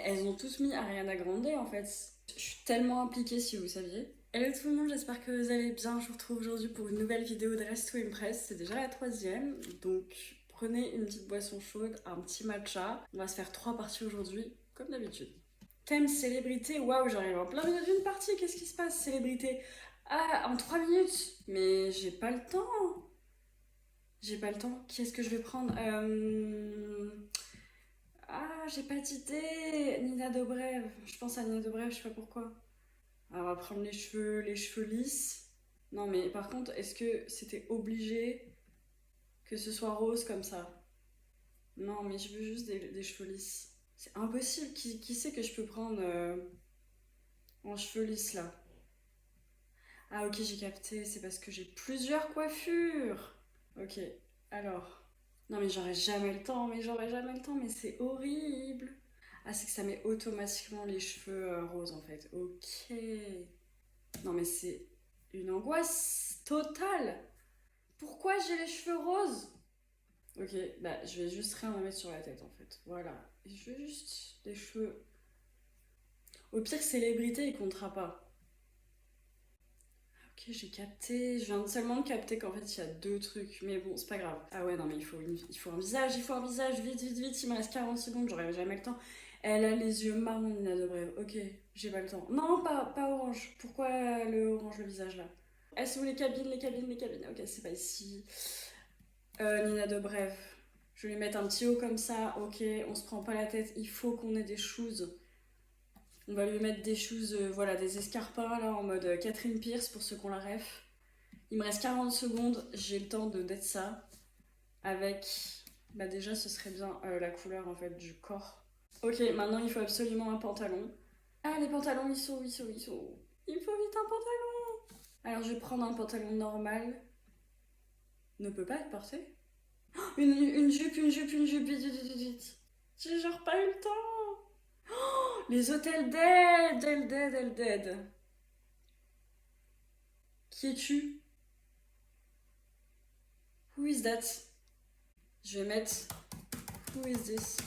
elles ont tous mis Ariana Grande en fait. Je suis tellement impliquée si vous saviez. Hello tout le monde, j'espère que vous allez bien. Je vous retrouve aujourd'hui pour une nouvelle vidéo de Dress to Impress. C'est déjà la troisième, donc prenez une petite boisson chaude, un petit matcha. On va se faire 3 parties aujourd'hui, comme d'habitude. Thème célébrité, waouh, j'arrive en plein milieu d'une partie, qu'est-ce qui se passe, célébrité? Ah, en 3 minutes. Mais j'ai pas le temps. J'ai pas le temps. Qui est-ce que je vais prendre? Ah, j'ai pas d'idée. Nina Dobrev. Je pense à Nina Dobrev, je sais pas pourquoi. Alors, on va prendre les cheveux lisses. Non, mais par contre, est-ce que c'était obligé que ce soit rose comme ça? Non, mais je veux juste des cheveux lisses. C'est impossible. Qui sait que je peux prendre en cheveux lisses là? Ah, ok, j'ai capté. C'est parce que j'ai plusieurs coiffures. Ok, alors. Non, mais j'aurais jamais le temps. Mais j'aurais jamais le temps. Mais c'est horrible. Ah, c'est que ça met automatiquement les cheveux roses en fait. Ok. Non, mais c'est une angoisse totale. Pourquoi j'ai les cheveux roses? Ok, bah je vais juste rien me mettre sur la tête en fait. Voilà. Je veux juste des cheveux. Au pire, célébrité, il comptera pas. Ok, j'ai capté. Je viens seulement de capter qu'en fait il y a deux trucs. Mais bon, c'est pas grave. Ah ouais, non, mais il faut un visage, il faut un visage. Vite, vite, vite. Il me reste 40 secondes, j'aurai jamais le temps. Elle a les yeux marrons, Nina Dobrev. Ok, j'ai pas le temps. Non, pas orange. Pourquoi le orange, le visage là? Elles sont les cabines, les cabines, les cabines. Ok, c'est pas ici. Nina Dobrev. Je vais lui mettre un petit haut comme ça. Ok, on se prend pas la tête. Il faut qu'on ait des shoes. On va lui mettre des shoes, voilà, des escarpins là en mode Catherine Pierce pour ceux qu'on la ref. Il me reste 40 secondes. J'ai le temps de d'être ça. Avec. Bah, déjà, ce serait bien la couleur en fait du corps. Ok, maintenant il faut absolument un pantalon. Ah, les pantalons, ils sont. Il faut vite un pantalon. Alors, je vais prendre un pantalon normal. Ne peut pas être porté. Une jupe, vite, vite, vite, vite. J'ai genre pas eu le temps. Les hôtels dead, elle dead, elle dead. Qui es-tu? Who is that? Je vais mettre Who is this?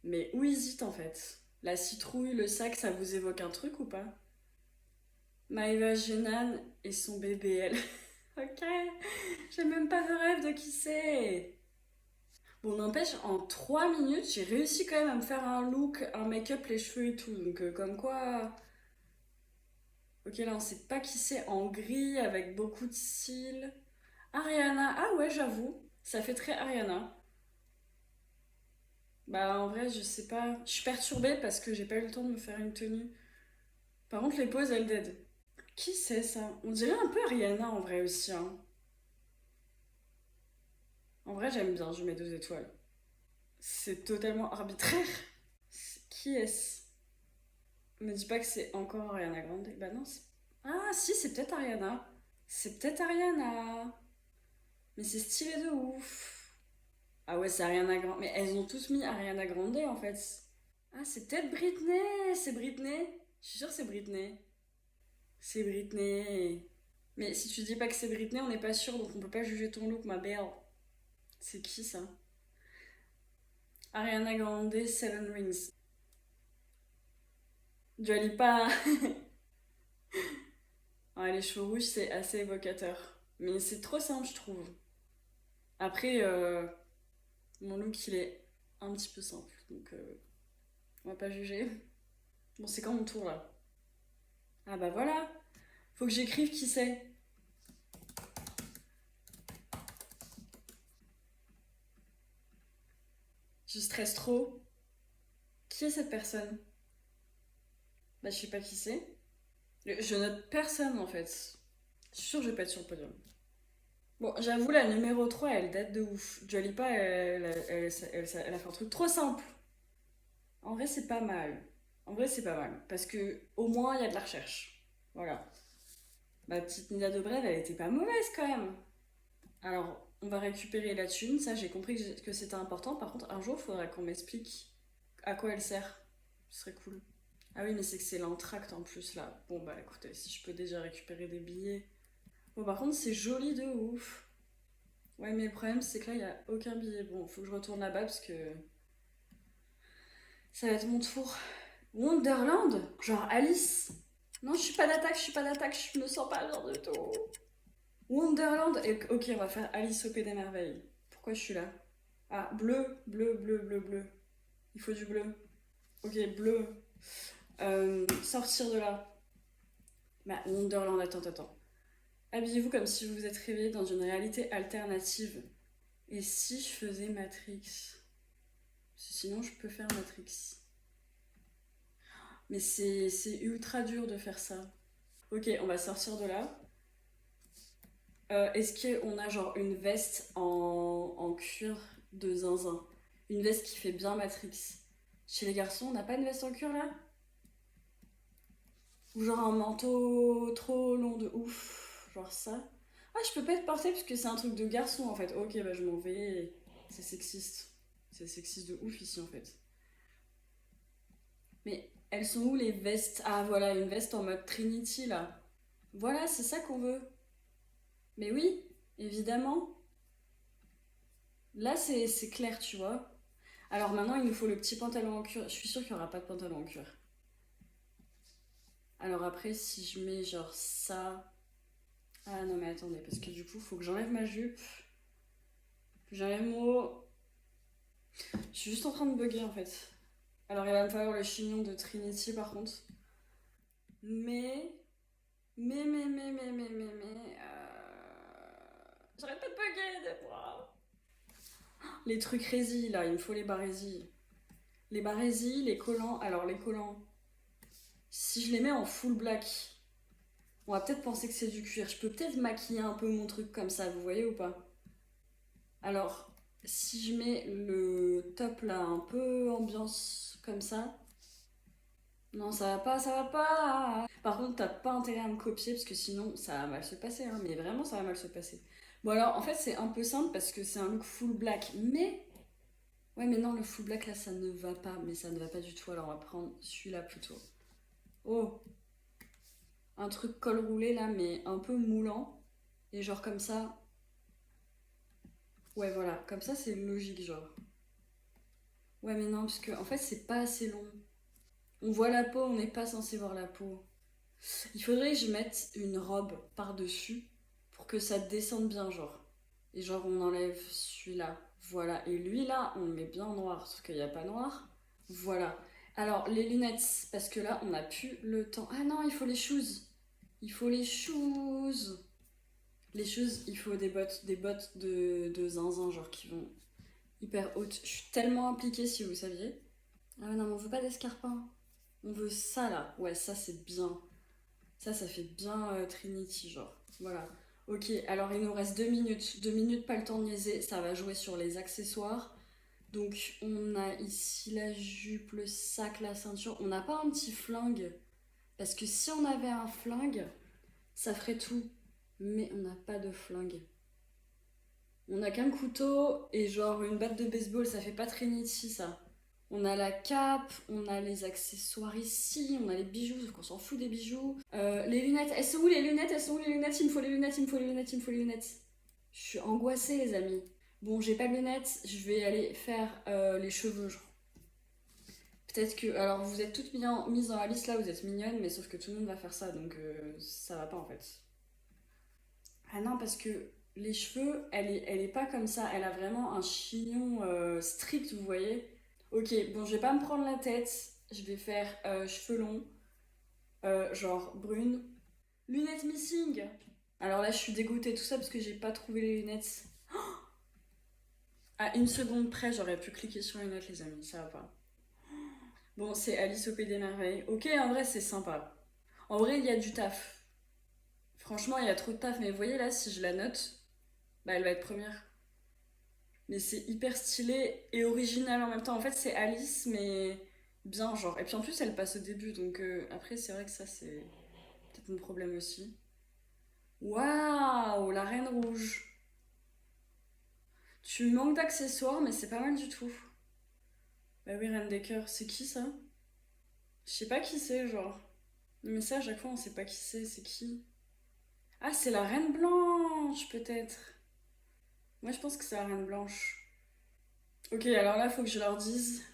Mais où is it en fait? La citrouille, le sac, ça vous évoque un truc ou pas? Maëva Genan et son bébé, elle. Ok, j'ai même pas de rêve de qui c'est. Bon, n'empêche, en 3 minutes, j'ai réussi quand même à me faire un look, un make-up, les cheveux et tout. Donc, comme quoi. Ok, là, on sait pas qui c'est en gris avec beaucoup de cils. Ariana, ah ouais, j'avoue, ça fait très Ariana. Bah, en vrai, je sais pas. Je suis perturbée parce que j'ai pas eu le temps de me faire une tenue. Par contre, les poses, elles dead. Qui c'est ça? On dirait un peu Ariana en vrai aussi, hein. En vrai, j'aime bien, je mets 2 étoiles. C'est totalement arbitraire. Qui est-ce? Me dis pas que c'est encore Ariana Grande. Bah non, ah si, c'est peut-être Ariana. C'est peut-être Ariana. Mais c'est stylé de ouf. Ah ouais, c'est Ariana Grande. Mais elles ont tous mis Ariana Grande en fait. Ah, c'est peut-être Britney. C'est Britney. Je suis sûre que c'est Britney. C'est Britney. Mais si tu dis pas que c'est Britney, on n'est pas sûr, donc on peut pas juger ton look, ma belle. C'est qui ça? Ariana Grande, Seven Rings. Dua Lipa. Ouais, les cheveux rouges, c'est assez évocateur. Mais c'est trop simple, je trouve. Après, mon look, il est un petit peu simple. Donc, on va pas juger. Bon, c'est quand mon tour, là? Ah bah voilà. Faut que j'écrive qui c'est. Je stresse trop. Qui est cette personne? Bah, je sais pas qui c'est. Je note personne, en fait. Je suis sûre que je vais pas être sur le podium. Bon, j'avoue, la numéro 3 elle date de ouf. Dua Lipa, elle a fait un truc trop simple. En vrai, c'est pas mal. En vrai, c'est pas mal. Parce que au moins, il y a de la recherche. Voilà. Ma petite Nina Dobrev, elle était pas mauvaise quand même. Alors, on va récupérer la thune. Ça, j'ai compris que c'était important. Par contre, un jour, il faudra qu'on m'explique à quoi elle sert. Ce serait cool. Ah oui, mais c'est que c'est l'entracte en plus là. Bon, bah écoutez, si je peux déjà récupérer des billets. Bon, par contre, c'est joli de ouf. Ouais, mais le problème, c'est que là, il n'y a aucun billet. Bon, faut que je retourne là-bas parce que ça va être mon tour. Wonderland? Genre Alice? Non, je suis pas d'attaque, je suis pas d'attaque, je me sens pas bien du tout. Wonderland? Ok, on va faire Alice au Pays des Merveilles. Pourquoi je suis là? Ah, bleu, bleu, bleu, bleu, bleu. Il faut du bleu. Ok, bleu. Sortir de là. Bah, Wonderland, attends. Habillez-vous comme si vous vous êtes réveillé dans une réalité alternative. Et si je faisais Matrix? Sinon, je peux faire Matrix. Mais c'est ultra dur de faire ça. Ok, on va sortir de là. Est-ce qu'on a genre une veste en cuir de zinzin? Une veste qui fait bien Matrix. Chez les garçons, on n'a pas une veste en cuir là? Ou genre un manteau trop long de ouf. Genre ça. Ah, je peux pas être portée parce que c'est un truc de garçon en fait. Ok, bah je m'en vais. C'est sexiste. C'est sexiste de ouf ici en fait. Mais elles sont où les vestes? Ah voilà, une veste en mode Trinity là. Voilà, c'est ça qu'on veut. Mais oui, évidemment. Là, c'est clair, tu vois. Alors maintenant, il nous faut le petit pantalon en cuir. Je suis sûre qu'il n'y aura pas de pantalon en cuir. Alors après, si je mets genre ça... Ah non mais attendez, parce que du coup, il faut que j'enlève ma jupe. Que j'enlève mon haut. Je suis juste en train de bugger en fait. Alors il va me falloir le chignon de Trinity par contre. Mais... J'arrête pas de bugger des fois. Les trucs résille là, il me faut les barésies. Les barésies, les collants. Alors les collants, si je les mets en full black, on va peut-être penser que c'est du cuir. Je peux peut-être maquiller un peu mon truc comme ça, vous voyez ou pas? Alors, si je mets le top là, un peu ambiance comme ça. Non, ça va pas, ça va pas. Par contre, t'as pas intérêt à me copier parce que sinon ça va mal se passer, hein. Mais vraiment, ça va mal se passer. Bon, alors en fait, c'est un peu simple parce que c'est un look full black. Mais. Ouais, mais non, le full black là, ça ne va pas. Mais ça ne va pas du tout. Alors, on va prendre celui-là plutôt. Oh, un truc col roulé là, mais un peu moulant. Et genre comme ça. Ouais, voilà, comme ça c'est logique, genre. Ouais, mais non, parce que en fait c'est pas assez long. On voit la peau, on n'est pas censé voir la peau. Il faudrait que je mette une robe par-dessus pour que ça descende bien, genre. Et genre on enlève celui-là. Voilà. Et lui là, on le met bien en noir, sauf qu'il n'y a pas noir. Voilà. Alors les lunettes, parce que là on n'a plus le temps. Ah non, il faut les shoes. Il faut les shoes. Les shoes, il faut des bottes de zinzin, genre qui vont hyper haute. Je suis tellement impliquée si vous saviez. Ah ouais, non, mais on veut pas d'escarpins. On veut ça là. Ouais, ça c'est bien. Ça fait bien Trinity, genre. Voilà. Ok, alors il nous reste 2 minutes. 2 minutes, pas le temps de niaiser. Ça va jouer sur les accessoires. Donc on a ici la jupe, le sac, la ceinture. On n'a pas un petit flingue. Parce que si on avait un flingue, ça ferait tout. Mais on n'a pas de flingue. On a qu'un couteau et genre une batte de baseball, ça fait pas Trinity ça. On a la cape, on a les accessoires ici, on a les bijoux, sauf qu'on s'en fout des bijoux. Les lunettes, elles sont où les lunettes? Elles sont où les lunettes? Il me faut les lunettes, il me faut les lunettes, il me faut les lunettes. Je suis angoissée les amis. Bon, j'ai pas de lunettes, je vais aller faire les cheveux, genre. Peut-être que... Alors vous êtes toutes mises dans la liste là, vous êtes mignonnes, mais sauf que tout le monde va faire ça, donc ça va pas en fait. Ah non, parce que les cheveux, elle est pas comme ça. Elle a vraiment un chignon strict, vous voyez. Ok, bon, je vais pas me prendre la tête. Je vais faire cheveux longs, genre brune. Lunettes missing. Alors là, je suis dégoûtée, tout ça parce que j'ai pas trouvé les lunettes. À une seconde près, j'aurais pu cliquer sur les lunettes, les amis. Ça va pas. Bon, c'est Alice au Pays des Merveilles. Ok, en vrai, c'est sympa. En vrai, il y a du taf. Franchement, il y a trop de taf. Mais vous voyez là, si je la note, bah elle va être première. Mais c'est hyper stylé et original en même temps. En fait, c'est Alice, mais bien, genre. Et puis en plus, elle passe au début, donc après, c'est vrai que ça, c'est peut-être mon problème aussi. Waouh, la Reine Rouge. Tu manques d'accessoires, mais c'est pas mal du tout. Bah oui, Reine des Cœurs, c'est qui ça? Je sais pas qui c'est, genre. Mais ça, à chaque fois, on sait pas qui c'est qui? Ah, c'est la Reine Blanche, peut-être. Moi, je pense que c'est la Reine Blanche. Ok, alors là, faut que je leur dise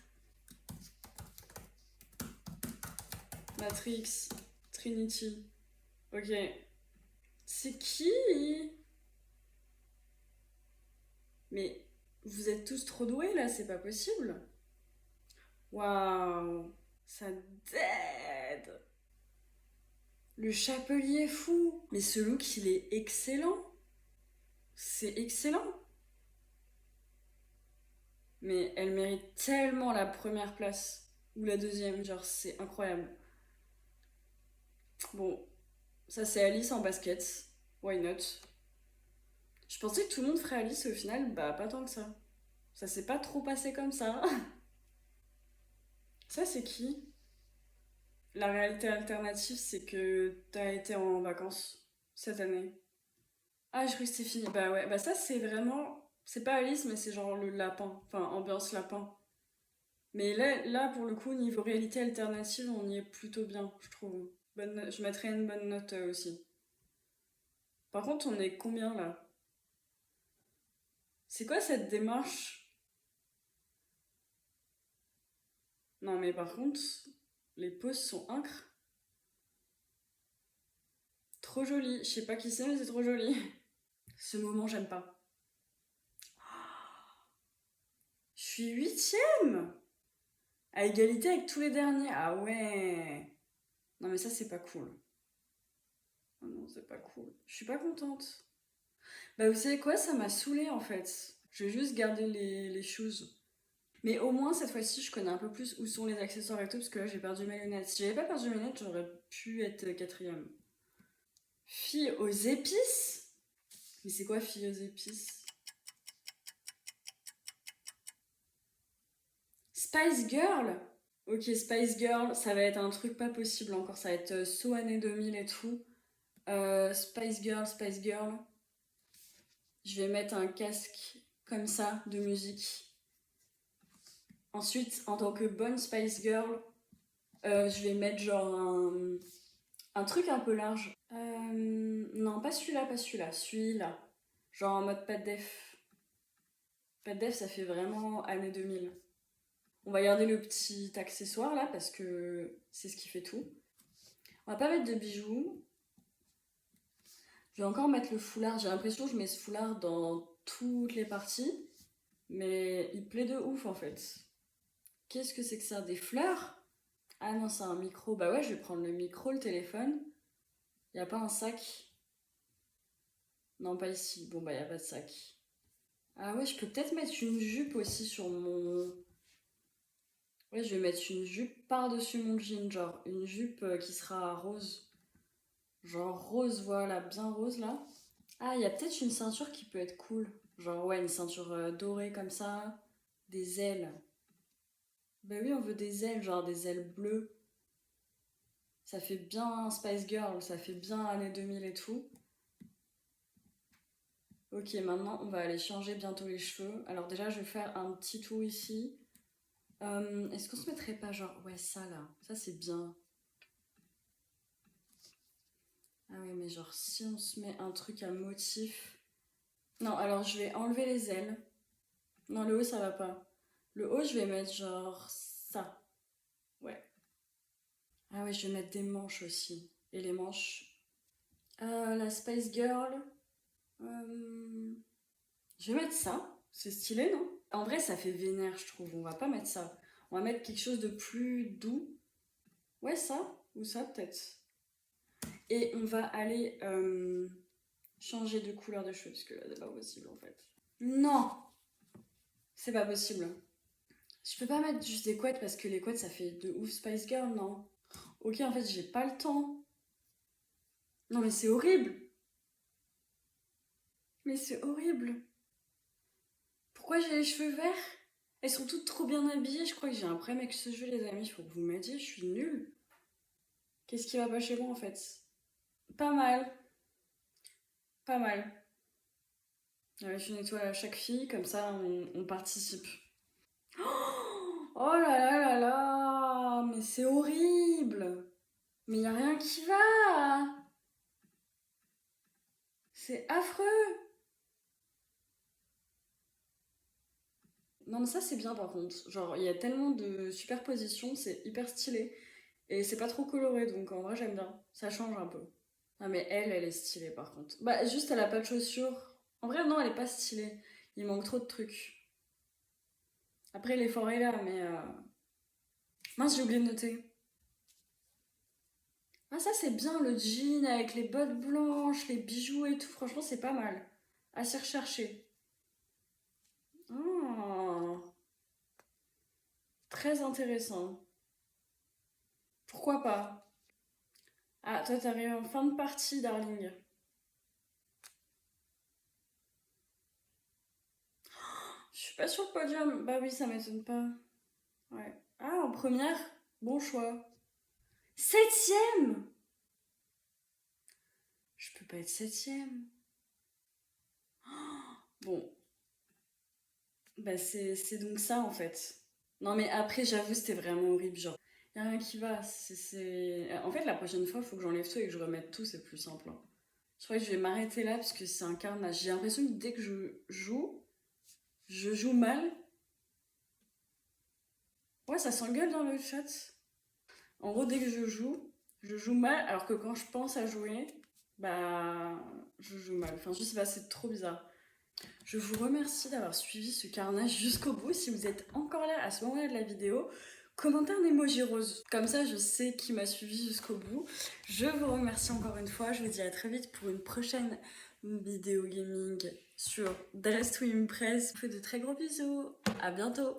Matrix, Trinity. Ok. C'est qui? Mais vous êtes tous trop doués là, c'est pas possible. Waouh, ça dead. Le chapelier fou. Mais ce look, il est excellent. C'est excellent. Mais elle mérite tellement la première place. Ou la deuxième, genre c'est incroyable. Bon, ça c'est Alice en basket. Why not? Je pensais que tout le monde ferait Alice et au final, bah pas tant que ça. Ça s'est pas trop passé comme ça. Ça c'est qui? La réalité alternative, c'est que t'as été en vacances cette année. Ah, je crois que c'était fini. Bah ouais, bah ça c'est vraiment. C'est pas Alice, mais c'est genre le lapin. Enfin, ambiance lapin. Mais là, pour le coup, niveau réalité alternative, on y est plutôt bien, je trouve. Je mettrais une bonne note aussi. Par contre, on est combien là? C'est quoi cette démarche? Non, mais par contre, les poses sont incres. Trop joli. Je sais pas qui c'est, mais c'est trop joli. Ce moment, j'aime pas. Je suis huitième! À égalité avec tous les derniers. Ah ouais! Non, mais ça, c'est pas cool. Ah non, c'est pas cool. Je suis pas contente. Bah, vous savez quoi? Ça m'a saoulée en fait. Je vais juste garder les shoes. Mais au moins, cette fois-ci, je connais un peu plus où sont les accessoires et tout, parce que là, j'ai perdu mes lunettes. Si j'avais pas perdu mes lunettes, j'aurais pu être quatrième. Fille aux épices? Mais c'est quoi fille aux épices? Spice Girl? Ok, Spice Girl, ça va être un truc pas possible encore. Ça va être saut année 2000 et tout. Spice Girl, Spice Girl. Je vais mettre un casque comme ça de musique. Ensuite, en tant que bonne Spice Girl, je vais mettre genre un truc un peu large. Non, pas celui-là, pas celui-là. Celui-là. Genre en mode pas de def. Pas de def, ça fait vraiment année 2000. On va garder le petit accessoire là parce que c'est ce qui fait tout. On va pas mettre de bijoux. Je vais encore mettre le foulard. J'ai l'impression que je mets ce foulard dans toutes les parties. Mais il plaît de ouf en fait. Qu'est-ce que c'est que ça? Des fleurs? Ah non, c'est un micro. Bah ouais, je vais prendre le micro, le téléphone. Y a pas un sac? Non, pas ici. Bon, bah, y a pas de sac. Ah ouais, je peux peut-être mettre une jupe aussi sur mon. Ouais, je vais mettre une jupe par-dessus mon jean, genre une jupe qui sera rose. Genre rose, voilà, bien rose là. Ah, il y a peut-être une ceinture qui peut être cool. Genre, ouais, une ceinture dorée comme ça. Des ailes. Bah oui, on veut des ailes, genre des ailes bleues. Ça fait bien Spice Girl, ça fait bien années 2000 et tout. Ok, maintenant on va aller changer bientôt les cheveux. Alors déjà, je vais faire un petit tour ici. Est-ce qu'on se mettrait pas genre... Ouais, ça là, ça c'est bien. Ah oui, mais genre si on se met un truc à motif... Non, alors je vais enlever les ailes. Non, le haut ça va pas. Le haut, je vais mettre genre ça. Ouais. Ah ouais, je vais mettre des manches aussi. Et les manches. La Spice Girl. Euh, Je vais mettre ça. C'est stylé, non? En vrai, ça fait vénère, je trouve. On va pas mettre ça. On va mettre quelque chose de plus doux. Ouais, ça. Ou ça, peut-être. Et on va aller changer de couleur de cheveux, parce que là, c'est pas possible, en fait. Non! C'est pas possible. Je peux pas mettre juste des couettes, parce que les couettes, ça fait de ouf Spice Girl, non? Ok, en fait, j'ai pas le temps. Non, mais c'est horrible! Mais c'est horrible! Pourquoi j'ai les cheveux verts? Elles sont toutes trop bien habillées. Je crois que j'ai un problème avec ce jeu, les amis. Faut que vous m'aidiez, je suis nulle. Qu'est-ce qui va pas chez moi, en fait? Pas mal. Pas mal. Je nettoie à chaque fille, comme ça on participe. Oh là là là là! Mais c'est horrible! Mais y a rien qui va! C'est affreux! Non, mais ça, c'est bien par contre. Genre, il y a tellement de superpositions, c'est hyper stylé. Et c'est pas trop coloré, donc en vrai, j'aime bien. Ça change un peu. Ah, mais elle est stylée par contre. Bah, juste, elle a pas de chaussures. En vrai, non, elle est pas stylée. Il manque trop de trucs. Après, l'effort est là, mais. Mince, j'ai oublié de noter. Ah, ça, c'est bien, le jean avec les bottes blanches, les bijoux et tout. Franchement, c'est pas mal. Assez recherché. Ah, très intéressant. Pourquoi pas? Ah, toi, t'arrives en fin de partie, darling. Je suis pas sur le podium. Bah oui, ça m'étonne pas. Ouais. Ah, en première? Bon choix. Septième! Je peux pas être septième. Bon, bah c'est donc ça en fait. Non mais après, j'avoue, c'était vraiment horrible. Genre, y a rien qui va. En fait, la prochaine fois, faut que j'enlève tout et que je remette tout, c'est plus simple, hein. Je crois que je vais m'arrêter là parce que c'est un carnage. J'ai l'impression que dès que je joue mal. Ouais, ça s'engueule dans le chat. En gros, dès que je joue mal, alors que quand je pense à jouer, bah, je joue mal. Enfin, je sais pas, c'est trop bizarre. Je vous remercie d'avoir suivi ce carnage jusqu'au bout. Si vous êtes encore là à ce moment-là de la vidéo, commentez un emoji rose. Comme ça, je sais qui m'a suivi jusqu'au bout. Je vous remercie encore une fois. Je vous dis à très vite pour une prochaine vidéo gaming sur Dress to Impress. Je vous fais de très gros bisous. À bientôt.